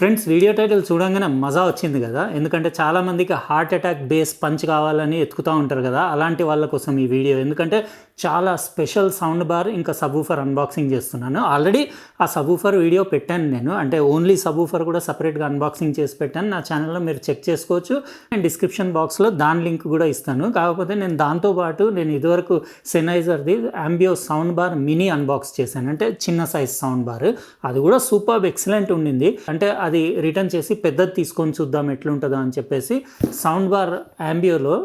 Friends, video title చూడంగానే మజా వచ్చింది కదా. ఎందుకంటే చాలామందికి హార్ట్ అటాక్ బేస్ పంచ్ కావాలని ఎత్తుకుతూ ఉంటారు కదా. అలాంటి వాళ్ళ కోసం ఈ వీడియో. ఎందుకంటే చాలా స్పెషల్ సౌండ్ బార్ ఇంకా సబూఫర్ అన్బాక్సింగ్ చేస్తున్నాను. ఆల్రెడీ ఆ సబూఫర్ వీడియో పెట్టాను నేను, అంటే ఓన్లీ సబూఫర్ కూడా సపరేట్గా అన్బాక్సింగ్ చేసి పెట్టాను. నా ఛానల్లో మీరు చెక్ చేసుకోవచ్చు. నేను డిస్క్రిప్షన్ బాక్స్లో దాని లింక్ కూడా ఇస్తాను. కాకపోతే నేను దాంతోపాటు నేను ఇదివరకు సెన్నైజర్ది AMBEO sound bar mini unbox చేశాను, అంటే చిన్న సైజ్ సౌండ్ బార్. అది కూడా సూపర్ ఎక్సలెంట్ ఉండింది. అంటే అది రిటర్న్ చేసి పెద్దది తీసుకొని చూద్దాం ఎట్లుంటుందో అని చెప్పేసి సౌండ్ బార్ AMBEOలో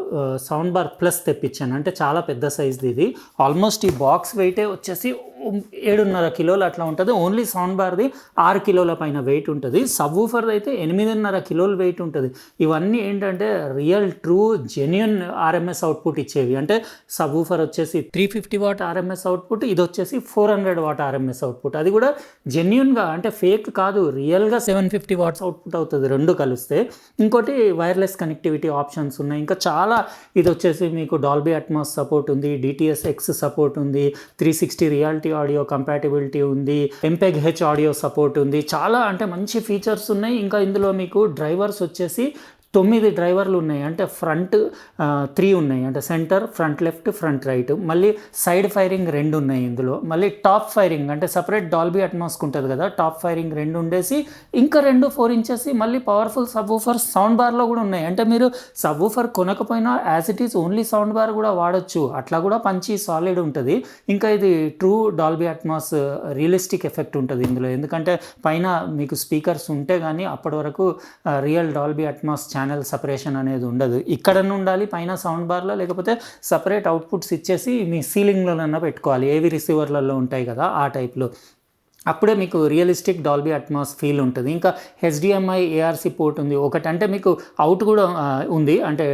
సౌండ్ బార్ ప్లస్ తెప్పించాను. అంటే చాలా పెద్ద సైజ్ది ఇది. ఆల్మోస్ట్ ఈ బాక్స్ వెయిటే వచ్చేసి 7.5 కిలోలు అట్లా ఉంటుంది. ఓన్లీ సౌండ్ బార్ది 6 కిలోల పైన వెయిట్ ఉంటుంది. సబ్వూఫర్ది అయితే 8.5 కిలోలు వెయిట్ ఉంటుంది. ఇవన్నీ ఏంటంటే real true genuine RMS output ఇచ్చేవి. అంటే సబ్వూఫర్ వచ్చేసి 350 వాట్ RMS అవుట్పుట్, ఇది వచ్చేసి 400 వాట్ RMS అవుట్పుట్. అది కూడా జెన్యున్గా, అంటే ఫేక్ కాదు, రియల్గా 750 వాట్స్ అవుట్పుట్ అవుతుంది రెండు కలిస్తే. ఇంకోటి వైర్లెస్ కనెక్టివిటీ ఆప్షన్స్ ఉన్నాయి. ఇంకా చాలా, ఇది వచ్చేసి మీకు డాల్బీ అట్మాస్ సపోర్ట్ ఉంది, DTS:X సపోర్ట్ ఉంది, 360 రియాలిటీ ఆడియో కంపాటిబిలిటీ ఉంది, MPEG-H ఆడియో సపోర్ట్ ఉంది. చాలా అంటే మంచి ఫీచర్స్ ఉన్నాయి. ఇంకా ఇందులో మీకు డ్రైవర్స్ వచ్చేసి 9 డ్రైవర్లు ఉన్నాయి. అంటే ఫ్రంట్ 3 ఉన్నాయి, అంటే centre, front left, front right. మళ్ళీ సైడ్ ఫైరింగ్ 2 ఉన్నాయి ఇందులో. మళ్ళీ టాప్ ఫైరింగ్, అంటే సపరేట్ డాల్బీ అట్మాస్కి ఉంటుంది కదా, టాప్ ఫైరింగ్ 2 ఉండేసి ఇంకా 2 4 ఇంచెస్ మళ్ళీ పవర్ఫుల్ సబ్వూఫర్ సౌండ్ బార్లో కూడా ఉన్నాయి. అంటే మీరు సబ్వూఫర్ కొనకపోయినా as it is only sound bar కూడా వాడచ్చు. అట్లా కూడా పంచి సాలిడ్ ఉంటుంది. ఇంకా ఇది true Dolby Atmos realistic effect ఉంటుంది ఇందులో. ఎందుకంటే పైన మీకు స్పీకర్స్ ఉంటే కానీ అప్పటి వరకు real Dolby Atmos channel separation అనేది ఉండదు. ఇక్కడన్నా ఉండాలి పైన సౌండ్ బార్లో, లేకపోతే సపరేట్ అవుట్పుట్స్ ఇచ్చేసి మీ సీలింగ్లోనన్నా పెట్టుకోవాలి. ఏవి రిసీవర్లలో ఉంటాయి కదా ఆ టైప్లో. అప్పుడే మీకు రియలిస్టిక్ డాల్బీ అట్మాస్ ఫీల్ ఉంటుంది. ఇంకా HDMI ARC పోర్ట్ ఉంది ఒకటి, అంటే మీకు అవుట్ కూడా ఉంది. అంటే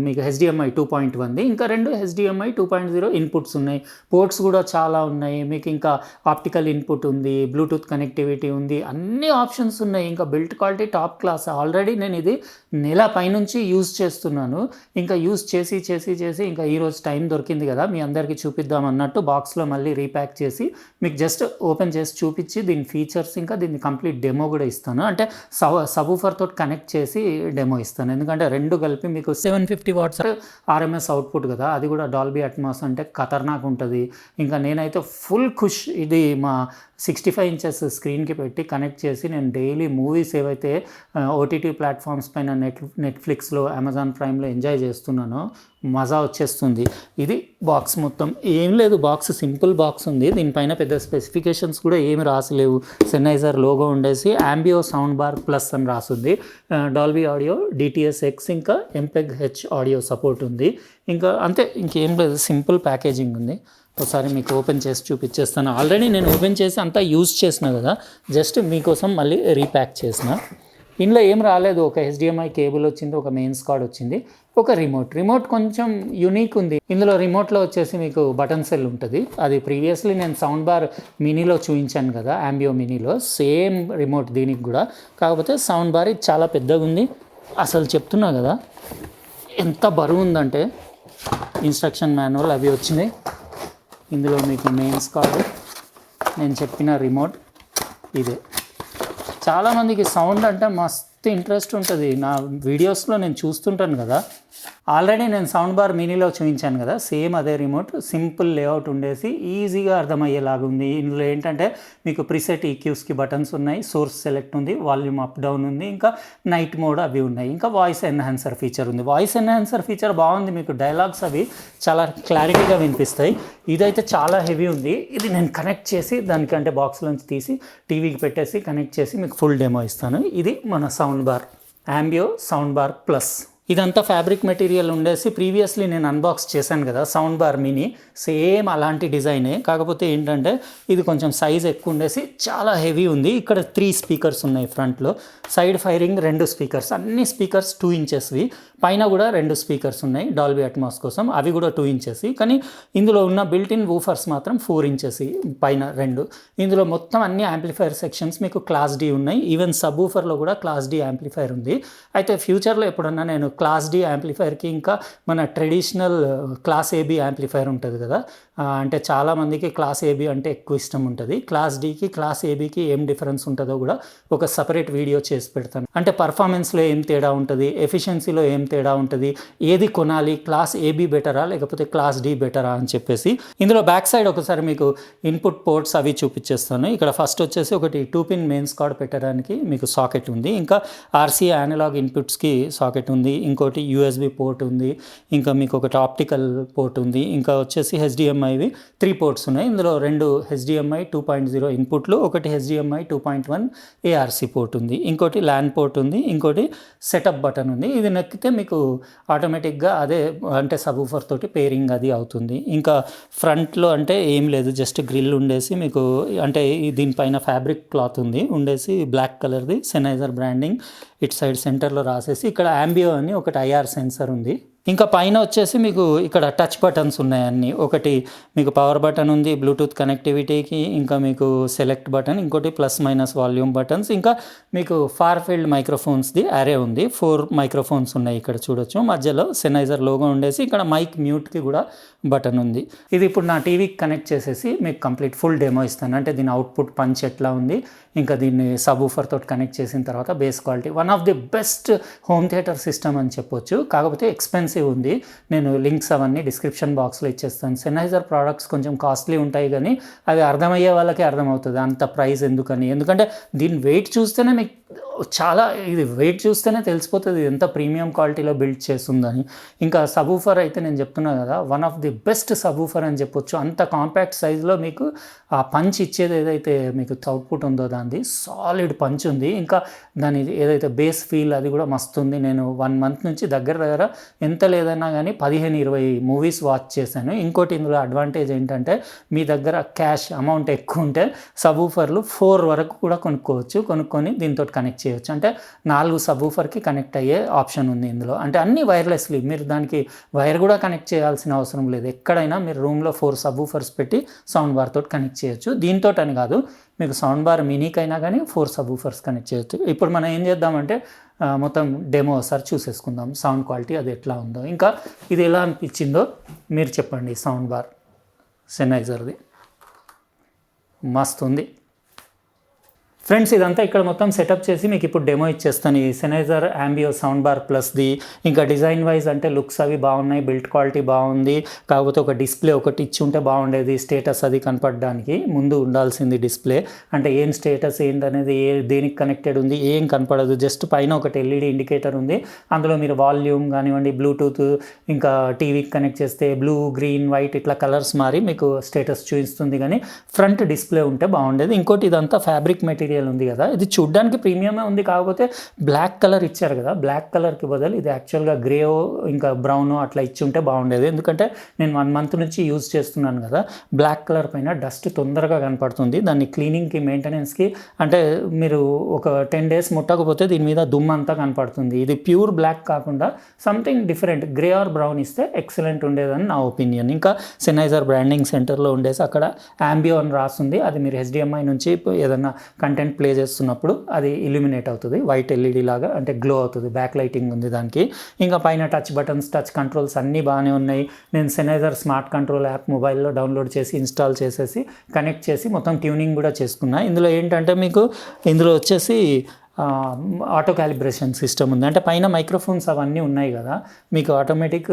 మీకు HDMI 2.1ది, ఇంకా 2 HDMI 2.0 ఇన్పుట్స్ ఉన్నాయి. పోర్ట్స్ కూడా చాలా ఉన్నాయి మీకు. ఇంకా ఆప్టికల్ ఇన్పుట్ ఉంది, బ్లూటూత్ కనెక్టివిటీ ఉంది, అన్ని ఆప్షన్స్ ఉన్నాయి. ఇంకా built quality top class. Already నేను ఇది నెల పైనుంచి యూజ్ చేస్తున్నాను. ఇంకా యూజ్ చేసి చేసి చేసి ఇంకా ఈరోజు టైం దొరికింది కదా మీ అందరికీ చూపిద్దాం అన్నట్టు బాక్స్లో మళ్ళీ రీప్యాక్ చేసి మీకు జస్ట్ ఓపెన్ చేసి చూపించి దీని ఫీచర్స్ ఇంకా దీన్ని కంప్లీట్ డెమో కూడా ఇస్తాను. అంటే సబూఫర్ తోటి కనెక్ట్ చేసి డెమో ఇస్తాను. ఎందుకంటే 2 కలిపి మీకు 750 వాట్స్ RMS అవుట్పుట్ కదా, అది కూడా డాల్బీ అట్మాస్ అంటే ఖతర్నాక్ ఉంటుంది. ఇంకా నేనైతే ఫుల్ ఖుష్. ఇది మా 65 ఇంచెస్ స్క్రీన్కి పెట్టి కనెక్ట్ చేసి నేను డైలీ మూవీస్ ఏవైతే OTT ప్లాట్ఫామ్స్ పైన నెట్ఫ్లిక్స్లో, అమెజాన్ ప్రైమ్లో ఎంజాయ్ చేస్తున్నానో మజా వచ్చేస్తుంది. ఇది బాక్స్ మొత్తం ఏం లేదు, బాక్స్ సింపుల్ బాక్స్ ఉంది. దీనిపైన పెద్ద స్పెసిఫికేషన్స్ కూడా ఏమి రాసలేవు. సెన్నైజర్ లోగో ఉండేసి AMBEO సౌండ్ బార్ ప్లస్ అని రాసుంది. డాల్బీ ఆడియో, DTS:X ఇంకా MPEG-H ఆడియో సపోర్ట్ ఉంది. ఇంకా అంతే, ఇంకేం లేదు, సింపుల్ ప్యాకేజింగ్ ఉంది. ఒకసారి మీకు ఓపెన్ చేసి చూపించేస్తాను. ఆల్రెడీ నేను ఓపెన్ చేసి అంతా యూజ్ చేసిన కదా, జస్ట్ మీకోసం మళ్ళీ రీప్యాక్ చేసిన. ఇందులో ఏం రాలేదు. ఒక HDMI కేబుల్ వచ్చింది, ఒక మెయిన్స్ కార్డ్ వచ్చింది, ఒక రిమోట్ కొంచెం యూనిక్ ఉంది. ఇందులో రిమోట్లో వచ్చేసి మీకు బటన్ సెల్ ఉంటుంది. అది ప్రీవియస్లీ నేను సౌండ్ బార్ మినీలో చూపించాను కదా, AMBEO మినీలో సేమ్ రిమోట్ దీనికి కూడా. కాకపోతే సౌండ్ బార్ ఇది చాలా పెద్దగా ఉంది. అసలు చెప్తున్నా కదా ఎంత బరువు ఉందంటే. ఇన్స్ట్రక్షన్ మాన్యువల్ అవి వచ్చినాయి. ఇందులో మీకు మెయిన్స్ కార్డు, నేను చెప్పిన రిమోట్ ఇదే. చాలామందికి సౌండ్ అంటే మస్తు ఇంట్రెస్ట్ ఉంటుంది. నా వీడియోస్లో నేను చూస్తుంటాను కదా, ఆల్రెడీ నేను సౌండ్ బార్ మినీలో చూపించాను కదా, సేమ్ అదే రిమోట్. సింపుల్ లేఅవుట్ ఉండేసి ఈజీగా అర్థమయ్యేలాగా ఉంది. ఇందులో ఏంటంటే మీకు ప్రీసెట్ EQస్కి బటన్స్ ఉన్నాయి, సోర్స్ సెలెక్ట్ ఉంది, వాల్యూమ్ అప్ డౌన్ ఉంది, ఇంకా నైట్ మోడ్ అవి ఉన్నాయి. ఇంకా వాయిస్ ఎన్హాన్సర్ ఫీచర్ ఉంది. వాయిస్ ఎన్హాన్సర్ ఫీచర్ బాగుంది, మీకు డైలాగ్స్ అవి చాలా క్లారిటీగా వినిపిస్తాయి. ఇదైతే చాలా హెవీ ఉంది. ఇది నేను కనెక్ట్ చేసి దానికంటే బాక్స్లోంచి తీసి టీవీకి పెట్టేసి కనెక్ట్ చేసి మీకు ఫుల్ డెమో ఇస్తాను. ఇది మన sound bar, AMBEO sound bar plus. ఇదంతా ఫ్యాబ్రిక్ మెటీరియల్ ఉండేసి ప్రీవియస్లీ నేను అన్బాక్స్ చేశాను కదా సౌండ్ బార్ మినీ, సేమ్ అలాంటి డిజైనే. కాకపోతే ఏంటంటే ఇది కొంచెం సైజ్ ఎక్కువ ఉండేసి చాలా హెవీ ఉంది. ఇక్కడ 3 స్పీకర్స్ ఉన్నాయి ఫ్రంట్లో, సైడ్ ఫైరింగ్ 2 స్పీకర్స్, అన్ని స్పీకర్స్ 2 ఇంచెస్వి. పైన కూడా 2 స్పీకర్స్ ఉన్నాయి డాల్బీ అట్మాస్ కోసం, అవి కూడా 2 ఇంచెస్. కానీ ఇందులో ఉన్న బిల్ట్ ఇన్ వూఫర్స్ మాత్రం 4 ఇంచెస్ పైన 2. ఇందులో మొత్తం అన్ని యాంప్లిఫైర్ సెక్షన్స్ మీకు క్లాస్ D ఉన్నాయి. ఈవెన్ సబ్ వూఫర్లో కూడా క్లాస్ D యాంప్లిఫైర్ ఉంది. అయితే ఫ్యూచర్లో ఎప్పుడన్నా నేను క్లాస్ డి యాంప్లిఫైర్కి ఇంకా మన ట్రెడిషనల్ క్లాస్ ఏబీ యాంప్లిఫైర్ ఉంటుంది కదా, అంటే చాలామందికి క్లాస్ ఏబీ అంటే ఎక్కువ ఇష్టం ఉంటుంది. క్లాస్ డీకి క్లాస్ ఏబీకి ఏం డిఫరెన్స్ ఉంటుందో కూడా ఒక సపరేట్ వీడియో చేసి పెడతాను. అంటే పర్ఫార్మెన్స్లో ఏం తేడా ఉంటుంది, ఎఫిషియన్సీలో ఏం తేడా ఉంటుంది, ఏది కొనాలి, క్లాస్ ఏబీ బెటరా లేకపోతే క్లాస్ డి బెటరా అని చెప్పేసి. ఇందులో బ్యాక్ సైడ్ ఒకసారి మీకు ఇన్పుట్ పోర్ట్స్ అవి చూపించేస్తాను. ఇక్కడ ఫస్ట్ వచ్చేసి ఒకటి 2-పిన్ మెయిన్స్ కార్డ్ పెట్టడానికి మీకు సాకెట్ ఉంది, ఇంకా ఆర్సీఏ అనలాగ్ ఇన్పుట్స్కి సాకెట్ ఉంది, ఇంకోటి యూఎస్బి పోర్ట్ ఉంది, ఇంకా మీకు ఒకటి ఆప్టికల్ పోర్ట్ ఉంది, ఇంకా వచ్చేసి హెచ్డిఎంఐవి 3 పోర్ట్స్ ఉన్నాయి. ఇందులో 2 హెచ్డిఎంఐ 2.0 ఇన్పుట్లు, ఒకటి హెచ్డిఎంఐ 2.1 ఏఆర్సి పోర్ట్ ఉంది, ఇంకోటి ల్యాన్ పోర్ట్ ఉంది, ఇంకోటి సెటప్ బటన్ ఉంది. ఇది నొక్కితే మీకు ఆటోమేటిక్గా అదే అంటే సబ్వూఫర్ తోటి పేరింగ్ అది అవుతుంది. ఇంకా ఫ్రంట్లో అంటే ఏం లేదు, జస్ట్ గ్రిల్ ఉండేసి మీకు అంటే దీనిపైన ఫ్యాబ్రిక్ క్లాత్ ఉంది ఉండేసి బ్లాక్ కలర్ది సెన్నైజర్ బ్రాండింగ్ ఇటు సైడ్ సెంటర్లో రాసేసి, ఇక్కడ ఆంబియో అని ఒకటి ఐఆర్ సెన్సర్ ఉంది. ఇంకా పైన వచ్చేసి మీకు ఇక్కడ టచ్ బటన్స్ ఉన్నాయన్నీ, ఒకటి మీకు పవర్ బటన్ ఉంది బ్లూటూత్ కనెక్టివిటీకి, ఇంకా మీకు సెలెక్ట్ బటన్, ఇంకోటి ప్లస్ మైనస్ వాల్యూమ్ బటన్స్, ఇంకా మీకు ఫార్ ఫీల్డ్ మైక్రోఫోన్స్ది అరే ఉంది. 4 మైక్రోఫోన్స్ ఉన్నాయి ఇక్కడ చూడొచ్చు. మధ్యలో సెన్నైజర్ లోగో ఉండేసి ఇక్కడ మైక్ మ్యూట్కి కూడా బటన్ ఉంది. ఇది ఇప్పుడు నా టీవీకి కనెక్ట్ చేసేసి మీకు కంప్లీట్ ఫుల్ డెమో ఇస్తాను. అంటే దీని అవుట్పుట్ పంచ్ ఎట్లా ఉంది, ఇంకా దీన్ని సబ్వూఫర్ తోటి కనెక్ట్ చేసిన తర్వాత base quality one of the best home theatre system అని చెప్పొచ్చు. కాకపోతే ఎక్స్పెన్సివ్ ఉంది. నేను లింక్స్ అవన్నీ డిస్క్రిప్షన్ బాక్స్లో ఇచ్చేస్తాను. సెన్నైజర్ ప్రోడక్ట్స్ కొంచెం కాస్ట్లీ ఉంటాయి, కానీ అవి అర్థమయ్యే వాళ్ళకే అర్థమవుతుంది అంత ప్రైస్ ఎందుకని. ఎందుకంటే దీని వెయిట్ చూస్తేనే మీకు చాలా, ఇది వెయిట్ చూస్తేనే తెలిసిపోతుంది ఎంత ప్రీమియం క్వాలిటీలో బిల్డ్ చేస్తుందని. ఇంకా సబ్వూఫర్ అయితే నేను చెప్తున్నా కదా, one of the best subwoofer అని చెప్పొచ్చు. అంత కాంపాక్ట్ సైజులో మీకు ఆ పంచ్ ఇచ్చేది ఏదైతే మీకు అవుట్పుట్ ఉందో దాన్ని సాలిడ్ పంచ్ ఉంది. ఇంకా దాని ఏదైతే బేస్ ఫీల్ అది కూడా మస్తు ఉంది. నేను 1 మంత్ నుంచి దగ్గర ఎంత లేదన్నా కానీ 15-20 మూవీస్ వాచ్ చేశాను. ఇంకోటి ఇందులో అడ్వాంటేజ్ ఏంటంటే మీ దగ్గర క్యాష్ అమౌంట్ ఎక్కువ ఉంటే సబ్వూఫర్లు 4 వరకు కూడా కొనుక్కొని దీంతో కనెక్ట్ చేయొచ్చు. అంటే 4 సబ్వూఫర్కి కనెక్ట్ అయ్యే ఆప్షన్ ఉంది ఇందులో. అంటే అన్ని వైర్లెస్లీ, మీరు దానికి వైర్ కూడా కనెక్ట్ చేయాల్సిన అవసరం లేదు. ఎక్కడైనా మీరు రూమ్లో 4 సబ్వూఫర్స్ పెట్టి సౌండ్ బార్ తోటి కనెక్ట్ చేయొచ్చు. దీంతో అని కాదు, మీకు సౌండ్ బార్ మినీకైనా కానీ 4 సబ్వూఫర్స్ కనెక్ట్ చేయొచ్చు. ఇప్పుడు మనం ఏం చేద్దామంటే మొత్తం డెమో ఒకసారి చూసేసుకుందాం, సౌండ్ క్వాలిటీ అది ఎట్లా ఉందో. ఇంకా ఇది ఎలా అనిపించిందో మీరు చెప్పండి. సౌండ్ బార్ సెన్నైజర్ది మస్తు ఉంది ఫ్రెండ్స్. ఇదంతా ఇక్కడ మొత్తం సెటప్ చేసి మీకు ఇప్పుడు డెమో ఇచ్చేస్తాను. ఈ సెన్నైజర్ ఆంబియో సౌండ్ బార్ ప్లస్ది. ఇంకా డిజైన్ వైజ్ అంటే లుక్స్ అవి బాగున్నాయి, బిల్డ్ క్వాలిటీ బాగుంది. కాకపోతే ఒక డిస్ప్లే ఒకటి ఇచ్చి ఉంటే బాగుండేది, స్టేటస్ అది కనపడడానికి ముందు ఉండాల్సింది డిస్ప్లే. అంటే ఏం స్టేటస్ ఏంటనేది, దేనికి కనెక్టెడ్ ఉంది ఏం కనపడదు. జస్ట్ పైన ఒకటి ఎల్ఈడి ఇండికేటర్ ఉంది, అందులో మీరు వాల్యూమ్ కానివ్వండి, బ్లూటూత్, ఇంకా టీవీకి కనెక్ట్ చేస్తే బ్లూ, గ్రీన్, వైట్ ఇట్లా కలర్స్ మారి మీకు స్టేటస్ చూపిస్తుంది. కానీ ఫ్రంట్ డిస్ప్లే ఉంటే బాగుండేది. ఇంకోటి ఇదంతా ఫ్యాబ్రిక్ మెటీరియల్ ఉంది కదా, ఇది చూడ్డానికి ప్రీమియమే ఉంది. కాకపోతే బ్లాక్ కలర్ ఇచ్చారు కదా, బ్లాక్ కలర్కి బదులు ఇది యాక్చువల్గా గ్రే ఇంకా బ్రౌన్ అట్లా ఇచ్చి ఉంటే బాగుండేది. ఎందుకంటే నేను 1 మంత్ నుంచి యూజ్ చేస్తున్నాను కదా, బ్లాక్ కలర్ పైన డస్ట్ తొందరగా కనపడుతుంది. దాన్ని క్లీనింగ్కి, మెయింటెనెన్స్కి అంటే మీరు ఒక 10 days ముట్టకపోతే దీని మీద దుమ్ము అంతా కనపడుతుంది. ఇది ప్యూర్ బ్లాక్ కాకుండా something different grey are brown ఇస్తే ఎక్సలెంట్ ఉండేదని నా ఒపీనియన్. ఇంకా సెన్నైజర్ బ్రాండింగ్ సెంటర్లో ఉండేసి అక్కడ ఆంబియో అని రాస్తుంది. అది మీరు హెచ్డిఎంఐ నుంచి ఏదన్నా కంటెంట్ ప్లే చేస్తున్నప్పుడు అది ఇల్యూమినేట్ అవుతుంది, వైట్ ఎల్ఈడి లాగా, అంటే గ్లో అవుతుంది. బ్యాక్ లైటింగ్ ఉంది దానికి. ఇంకా పైన టచ్ బటన్స్, టచ్ కంట్రోల్స్ అన్నీ బాగానే ఉన్నాయి. నేను సెన్నైజర్ స్మార్ట్ కంట్రోల్ యాప్ మొబైల్లో డౌన్లోడ్ చేసి ఇన్స్టాల్ చేసేసి కనెక్ట్ చేసి మొత్తం ట్యూనింగ్ కూడా చేసుకున్నా. ఇందులో ఏంటంటే మీకు ఇందులో వచ్చేసి ఆటో క్యాలిబ్రేషన్ సిస్టమ్ ఉంది. అంటే పైన మైక్రోఫోన్స్ అవన్నీ ఉన్నాయి కదా, మీకు ఆటోమేటిక్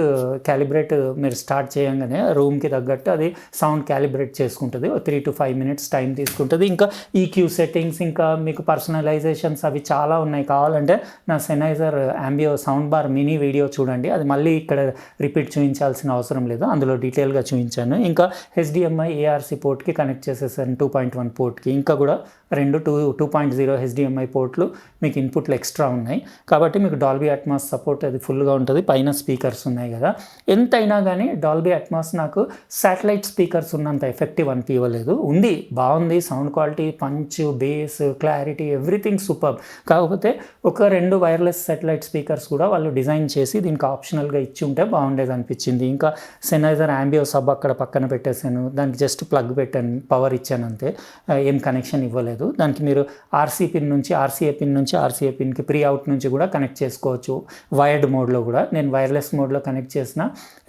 క్యాలిబ్రేట్ మీరు స్టార్ట్ చేయగానే రూమ్కి తగ్గట్టు అది సౌండ్ క్యాలిబ్రేట్ చేసుకుంటుంది. 3 to 5 minutes టైం తీసుకుంటుంది. ఇంకా ఈక్యూ సెట్టింగ్స్, ఇంకా మీకు పర్సనలైజేషన్స్ అవి చాలా ఉన్నాయి. కావాలంటే నా సెన్నైజర్ ఆంబియో సౌండ్ బార్ మినీ వీడియో చూడండి, అది మళ్ళీ ఇక్కడ రిపీట్ చూపించాల్సిన అవసరం లేదు, అందులో డీటెయిల్గా చూపించాను. ఇంకా హెచ్డిఎంఐ ఏఆర్సి పోర్ట్కి కనెక్ట్ చేసేసాను 2.1 పోర్ట్కి. ఇంకా కూడా 2.0 హెచ్డిఎంఐ పోర్ట్లు మీకు ఇన్పుట్లు ఎక్స్ట్రా ఉన్నాయి. కాబట్టి మీకు డాల్బీ అట్మాస్ సపోర్ట్ అది ఫుల్గా ఉంటుంది. పైన స్పీకర్స్ ఉన్నాయి కదా, ఎంతైనా కానీ డాల్బీ అట్మాస్ నాకు శాటిలైట్ స్పీకర్స్ ఉన్నంత ఎఫెక్టివ్ అనిపించలేదు. ఉంది, బాగుంది, sound quality, punch, base, clarity, everything super. కాకపోతే ఒక 2 వైర్లెస్ శాటిలైట్ స్పీకర్స్ కూడా వాళ్ళు డిజైన్ చేసి దీనికి ఆప్షనల్గా ఇచ్చి ఉంటే బాగుండేది అనిపించింది. ఇంకా సెన్నైజర్ ఆంబియో సబ్ అక్కడ పక్కన పెట్టేశాను, దానికి జస్ట్ ప్లగ్ పెట్టాను, పవర్ ఇచ్చాను అంతే, ఏం కనెక్షన్ ఇవ్వలేదు. దానికి మీరు ఆర్సీ పిన్ నుంచి ఆర్సీఏ పిన్ పిన్ నుంచి ఆర్సీఏ పిన్కి ప్రీ అవుట్ నుంచి కూడా కనెక్ట్ చేసుకోవచ్చు. వైర్డ్ మోడ్లో కూడా నేను వైర్లెస్ మోడ్లో కనెక్ట్ చేసిన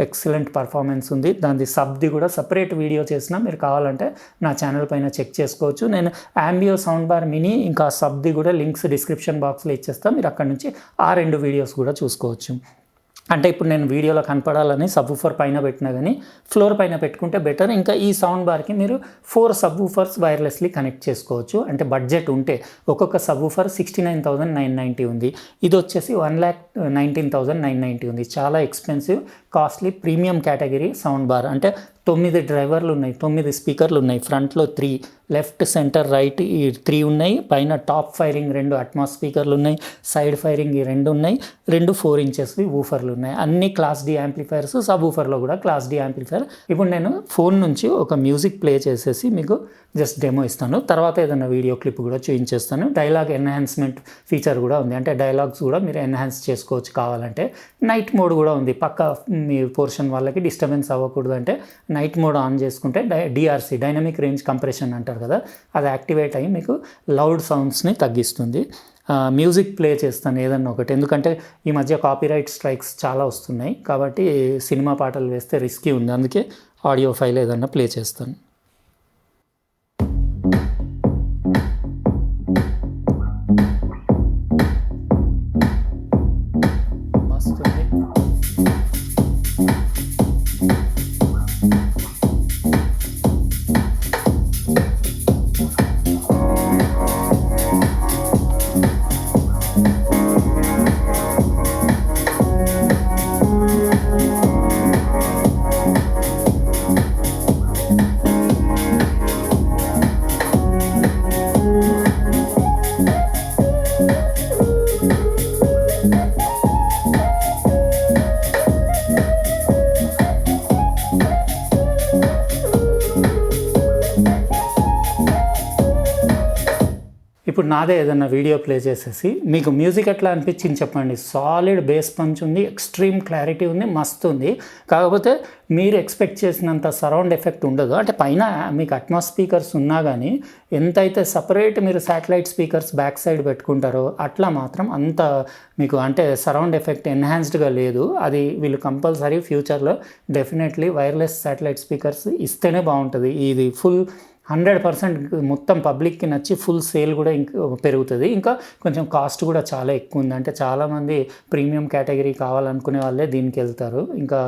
ఎక్సలెంట్ పర్ఫార్మెన్స్ ఉంది. దాని సబ్ది కూడా సపరేట్ వీడియో చేసిన, మీరు కావాలంటే నా ఛానల్ పైన చెక్ చేసుకోవచ్చు. నేను AMBEO సౌండ్ బార్ మినీ ఇంకా సబ్ది కూడా లింక్స్ డిస్క్రిప్షన్ బాక్స్లో ఇచ్చేస్తాను, మీరు అక్కడ నుంచి ఆ 2 వీడియోస్ కూడా చూసుకోవచ్చు. అంటే ఇప్పుడు నేను వీడియోలో కనపడాలని సబ్వూఫర్ పైన పెట్టినా కానీ ఫ్లోర్ పైన పెట్టుకుంటే బెటర్. ఇంకా ఈ సౌండ్ బార్కి మీరు 4 సబ్వూఫర్స్ వైర్లెస్లీ కనెక్ట్ చేసుకోవచ్చు. అంటే బడ్జెట్ ఉంటే ఒక్కొక్క సబ్వూఫర్ 69,990 ఉంది, ఇది వచ్చేసి 1,19,990 ఉంది. చాలా expensive costly premium category sound bar. అంటే 9 డ్రైవర్లు ఉన్నాయి, 9 స్పీకర్లు ఉన్నాయి, ఫ్రంట్లో 3, లెఫ్ట్ సెంటర్ రైట్ ఈ 3 ఉన్నాయి, పైన టాప్ ఫైరింగ్ 2 అట్మాస్ స్పీకర్లు ఉన్నాయి, సైడ్ ఫైరింగ్ ఈ 2 ఉన్నాయి, 2 4 ఇంచెస్వి వూఫర్లు ఉన్నాయి. అన్ని క్లాస్ డి యాంప్లిఫైర్స్, సబ్ వూఫర్లో కూడా క్లాస్ డి యాంప్లిఫైర్. ఇప్పుడు నేను ఫోన్ నుంచి ఒక మ్యూజిక్ ప్లే చేసేసి మీకు జస్ట్ డెమో ఇస్తాను, తర్వాత ఏదైనా వీడియో క్లిప్ కూడా చూపించేస్తాను. డైలాగ్ ఎన్హాన్స్మెంట్ ఫీచర్ కూడా ఉంది, అంటే డైలాగ్స్ కూడా మీరు ఎన్హాన్స్ చేసుకోవచ్చు కావాలంటే. నైట్ మోడ్ కూడా ఉంది, పక్క మీ పోర్షన్ వాళ్ళకి డిస్టర్బెన్స్ అవ్వకూడదు అంటే నైట్ మోడ్ ఆన్ చేసుకుంటే డిఆర్సి డైనమిక్ రేంజ్ కంప్రెషన్ అంటారు కదా, అది యాక్టివేట్ అయ్యి మీకు లౌడ్ సౌండ్స్ని తగ్గిస్తుంది. మ్యూజిక్ ప్లే చేస్తాను ఏదన్నా ఒకటి, ఎందుకంటే ఈ మధ్య కాపీరైట్ స్ట్రైక్స్ చాలా వస్తున్నాయి కాబట్టి సినిమా పాటలు వేస్తే రిస్కీ ఉంది, అందుకే ఆడియో ఫైల్ ఏదన్నా ప్లే చేస్తాను. ఇప్పుడు నాదే ఏదన్నా వీడియో ప్లే చేసేసి మీకు మ్యూజిక్ ఎట్లా అనిపించింది చెప్పండి. సాలిడ్ బేస్ పంచ్ ఉంది, ఎక్స్ట్రీమ్ క్లారిటీ ఉంది, మస్తు ఉంది. కాకపోతే మీరు ఎక్స్పెక్ట్ చేసినంత సరౌండ్ ఎఫెక్ట్ ఉండదు. అంటే పైన మీకు అట్మాస్ స్పీకర్స్ ఉన్నా కానీ ఎంతైతే సపరేట్ మీరు శాటిలైట్ స్పీకర్స్ బ్యాక్ సైడ్ పెట్టుకుంటారో అట్లా మాత్రం అంత మీకు అంటే సరౌండ్ ఎఫెక్ట్ ఎన్హాన్స్డ్గా లేదు. అది వీళ్ళు కంపల్సరీ ఫ్యూచర్లో డెఫినెట్లీ వైర్లెస్ శాటిలైట్ స్పీకర్స్ ఇస్తేనే బాగుంటుంది. ఇది ఫుల్ 100% మొత్తం పబ్లిక్కి నచ్చి ఫుల్ సేల్ కూడా ఇంకా పెరుగుతుంది. ఇంకా కొంచెం కాస్ట్ కూడా చాలా ఎక్కువ ఉంది. అంటే చాలామంది ప్రీమియం కేటగిరీ కావాలనుకునే వాళ్ళే దీనికి వెళ్తారు. ఇంకా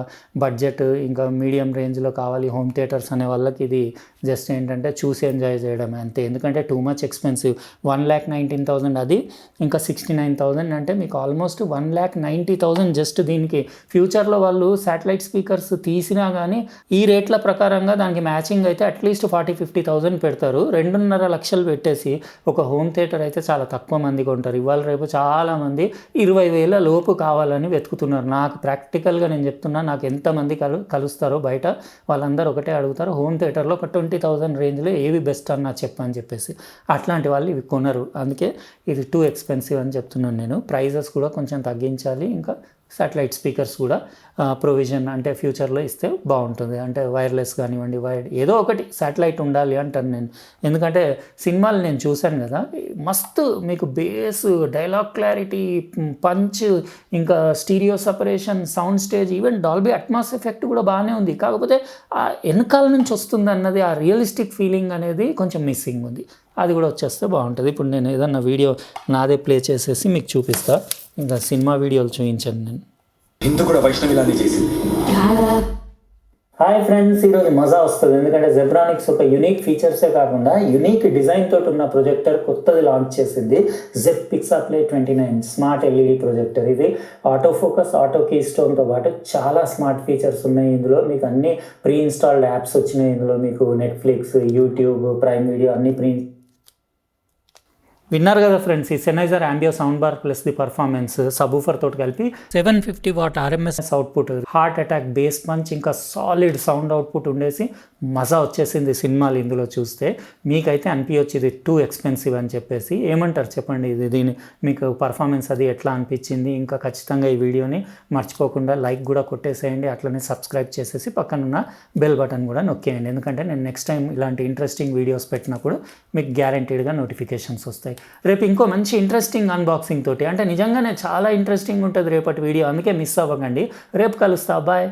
బడ్జెట్ ఇంకా మీడియం రేంజ్లో కావాలి హోమ్ థియేటర్స్ అనే వాళ్ళకి ఇది జస్ట్ ఏంటంటే చూసి ఎంజాయ్ చేయడమే అంతే. ఎందుకంటే టూ మచ్ ఎక్స్పెన్సివ్. 1,19,000 అది, ఇంకా 69,000 అంటే మీకు ఆల్మోస్ట్ 1,90,000 జస్ట్ దీనికి. ఫ్యూచర్లో వాళ్ళు శాటిలైట్ స్పీకర్స్ తీసినా కానీ ఈ రేట్ల ప్రకారంగా దానికి మ్యాచింగ్ అయితే అట్లీస్ట్ 40,000-50,000 పెడతారు. 2.5 లక్షలు పెట్టేసి ఒక హోమ్ థియేటర్ అయితే చాలా తక్కువ మంది కొంటారు. ఇవాళ రేపు చాలామంది 20,000 లోపు కావాలని వెతుకుతున్నారు. నాకు ప్రాక్టికల్గా నేను చెప్తున్నా, నాకు ఎంతమంది కలుస్తారో బయట వాళ్ళందరూ ఒకటే అడుగుతారు, హోమ్ థియేటర్లో ఒక 20,000 రేంజ్లో ఏవి బెస్ట్ అన్న చెప్పని చెప్పేసి. అట్లాంటి వాళ్ళు ఇవి కొనరు. అందుకే ఇది టూ ఎక్స్పెన్సివ్ అని చెప్తున్నాను నేను. ప్రైజెస్ కూడా కొంచెం తగ్గించాలి. ఇంకా శాటిలైట్ స్పీకర్స్ కూడా ప్రొవిజన్ అంటే ఫ్యూచర్లో ఇస్తే బాగుంటుంది. అంటే వైర్లెస్ కానివ్వండి, వైర్డ్ ఏదో ఒకటి శాటిలైట్ ఉండాలి అంటాను నేను. ఎందుకంటే సినిమాలు నేను చూశాను కదా, మస్తు మీకు బేస్, డైలాగ్ క్లారిటీ, పంచ్, ఇంకా stereo separation, sound stage, even Dolby Atmos effect కూడా బాగానే ఉంది. కాకపోతే ఆ వెనకాల నుంచి వస్తుంది అన్నది, ఆ రియలిస్టిక్ ఫీలింగ్ అనేది కొంచెం మిస్సింగ్ ఉంది. అది కూడా వచ్చేస్తే బాగుంటుంది. ఇప్పుడు నేను ఏదన్నా వీడియో నాదే ప్లే చేసేసి మీకు చూపిస్తా. ఇంకా సినిమా వీడియోలు చూపించాను నేను. హిందూ కూడా వైష్ణవిలానే చేసింది. హాయ్ ఫ్రెండ్స్, ఈరోజు మజా వస్తుంది. ఎందుకంటే జెబ్రానిక్స్ ఒక యూనిక్ ఫీచర్సే కాకుండా యూనిక్ డిజైన్ తోటి ఉన్న ప్రొజెక్టర్ కొత్తది లాంచ్ చేసింది. జెప్ పిక్సాప్లే 29 స్మార్ట్ ఎల్ఈడి ప్రొజెక్టర్. ఇది ఆటో ఫోకస్, ఆటో కీ స్టోన్తో పాటు చాలా స్మార్ట్ ఫీచర్స్ ఉన్నాయి ఇందులో. మీకు అన్ని ప్రీ ఇన్స్టాల్డ్ యాప్స్ వచ్చినాయి ఇందులో. మీకు నెట్ఫ్లిక్స్, యూట్యూబ్, ప్రైమ్ వీడియో అన్ని విన్నారు కదా ఫ్రెండ్స్. ఈ Sennheiser AMBEO Soundbar plus the performance subwoofer తోటి కలిపి 750 what RMS output, heart attack base punch, ఇంకా సాలిడ్ సౌండ్ అవుట్పుట్ ఉండేసి మజా వచ్చేసింది సినిమాలు ఇందులో చూస్తే. మీకైతే అనిపించచ్చు ఇది టూ ఎక్స్పెన్సివ్ అని చెప్పేసి. ఏమంటారు చెప్పండి, ఇది దీని మీకు పర్ఫార్మెన్స్ అది ఎట్లా అనిపించింది? ఇంకా ఖచ్చితంగా ఈ వీడియోని మర్చిపోకుండా లైక్ కూడా కొట్టేసేయండి, అట్లనే సబ్స్క్రైబ్ చేసేసి పక్కనున్న బెల్ బటన్ కూడా నొక్కేయండి. ఎందుకంటే నేను నెక్స్ట్ టైం ఇలాంటి ఇంట్రెస్టింగ్ వీడియోస్ పెట్టినప్పుడు మీకు గ్యారంటీడ్గా నోటిఫికేషన్స్ వస్తాయి. రేపు ఇంకో మంచి ఇంట్రెస్టింగ్ అన్బాక్సింగ్ తోటి, అంటే నిజంగానే చాలా ఇంట్రెస్టింగ్ ఉంటుంది రేపటి వీడియో, అందుకే మిస్ అవ్వకండి. రేపు కలుస్తా, బాయ్.